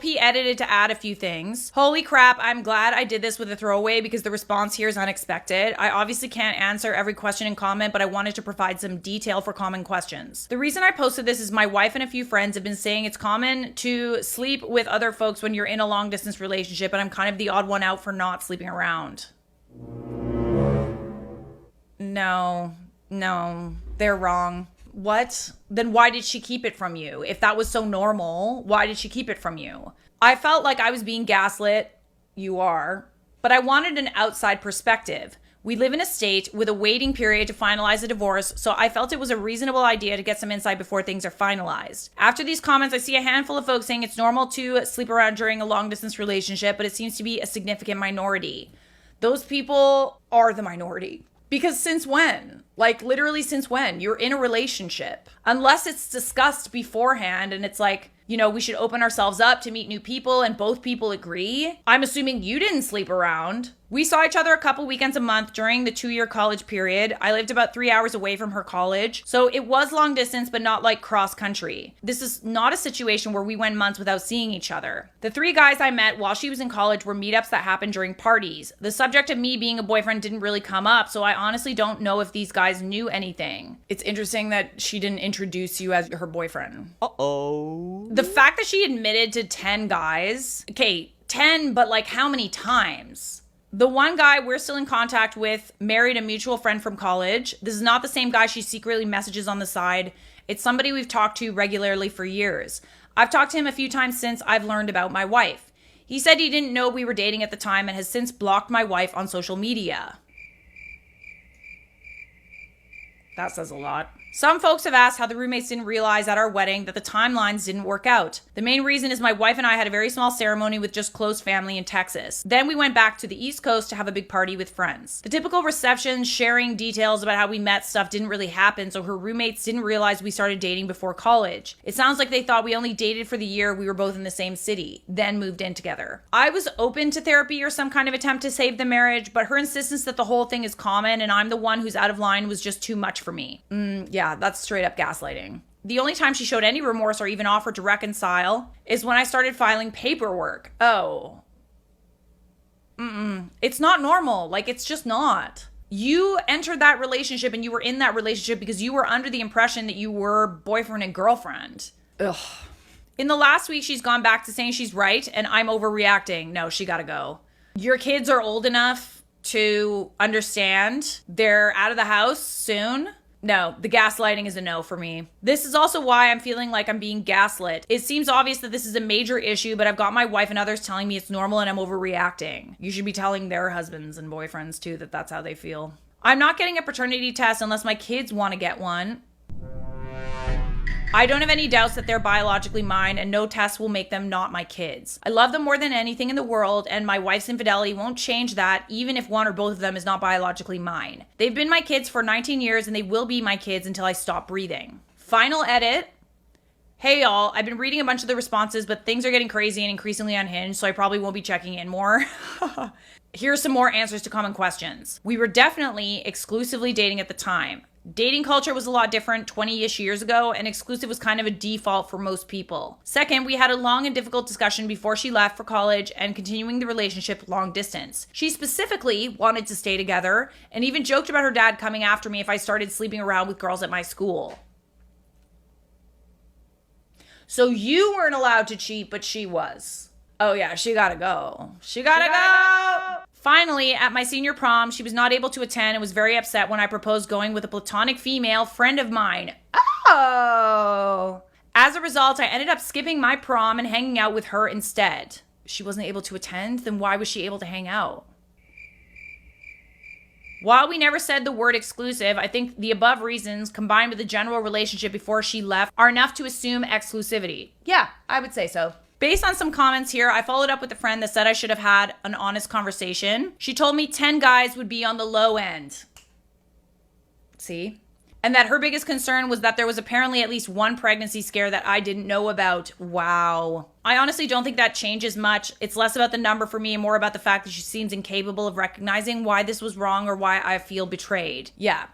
He edited to add a few things. Holy crap, I'm glad I did this with a throwaway because the response here is unexpected. I obviously can't answer every question and comment, but I wanted to provide some detail for common questions. The reason I posted this is my wife and a few friends have been saying it's common to sleep with other folks when you're in a long distance relationship, and I'm kind of the odd one out for not sleeping around. No, they're wrong. What? Then why did she keep it from you? If that was so normal, why did she keep it from you? I felt like I was being gaslit. You are. But I wanted an outside perspective. We live in a state with a waiting period to finalize a divorce, so I felt it was a reasonable idea to get some insight before things are finalized. After these comments, I see a handful of folks saying it's normal to sleep around during a long-distance relationship, but it seems to be a significant minority. Those people are the minority. Because since when? Like, literally since when? You're in a relationship. Unless it's discussed beforehand and it's like, you know, we should open ourselves up to meet new people and both people agree. I'm assuming you didn't sleep around. We saw each other a couple weekends a month during the 2-year college period. I lived about 3 hours away from her college. So it was long distance, but not like cross country. This is not a situation where we went months without seeing each other. The 3 guys I met while she was in college were meetups that happened during parties. The subject of me being a boyfriend didn't really come up, so I honestly don't know if these guys knew anything. It's interesting that she didn't introduce you as her boyfriend. Uh-oh. The fact that she admitted to 10 guys, okay, 10, but like how many times? The one guy we're still in contact with married a mutual friend from college. This is not the same guy she secretly messages on the side. It's somebody we've talked to regularly for years. I've talked to him a few times since I've learned about my wife. He said he didn't know we were dating at the time and has since blocked my wife on social media. That says a lot. Some folks have asked how the roommates didn't realize at our wedding that the timelines didn't work out. The main reason is my wife and I had a very small ceremony with just close family in Texas. Then we went back to the East Coast to have a big party with friends. The typical reception, sharing details about how we met stuff didn't really happen, so her roommates didn't realize we started dating before college. It sounds like they thought we only dated for the year we were both in the same city, then moved in together. I was open to therapy or some kind of attempt to save the marriage, but her insistence that the whole thing is common and I'm the one who's out of line was just too much for me. Yeah, that's straight up gaslighting. The only time she showed any remorse or even offered to reconcile is when I started filing paperwork. Oh. It's not normal. Like, it's just not. You entered that relationship and you were in that relationship because you were under the impression that you were boyfriend and girlfriend. Ugh. In the last week, she's gone back to saying she's right and I'm overreacting. No, she gotta go. Your kids are old enough to understand. They're out of the house soon. No, the gaslighting is a no for me. This is also why I'm feeling like I'm being gaslit. It seems obvious that this is a major issue, but I've got my wife and others telling me it's normal and I'm overreacting. You should be telling their husbands and boyfriends too that that's how they feel. I'm not getting a paternity test unless my kids want to get one. I don't have any doubts that they're biologically mine and no test will make them not my kids. I love them more than anything in the world and my wife's infidelity won't change that even if one or both of them is not biologically mine. They've been my kids for 19 years and they will be my kids until I stop breathing. Final edit. Hey y'all, I've been reading a bunch of the responses, but things are getting crazy and increasingly unhinged, so I probably won't be checking in more. Here's some more answers to common questions. We were definitely exclusively dating at the time. Dating culture was a lot different 20-ish years ago, and exclusive was kind of a default for most people. Second, we had a long and difficult discussion before she left for college and continuing the relationship long distance. She specifically wanted to stay together and even joked about her dad coming after me if I started sleeping around with girls at my school. So you weren't allowed to cheat, but she was. Oh yeah, she gotta go. She gotta go! Finally, at my senior prom, she was not able to attend and was very upset when I proposed going with a platonic female friend of mine. Oh! As a result, I ended up skipping my prom and hanging out with her instead. She wasn't able to attend? Then why was she able to hang out? While we never said the word exclusive, I think the above reasons, combined with the general relationship before she left, are enough to assume exclusivity. Yeah, I would say so. Based on some comments here, I followed up with a friend that said I should have had an honest conversation. She told me 10 guys would be on the low end. See? And that her biggest concern was that there was apparently at least one pregnancy scare that I didn't know about. Wow. I honestly don't think that changes much. It's less about the number for me and more about the fact that she seems incapable of recognizing why this was wrong or why I feel betrayed. Yeah,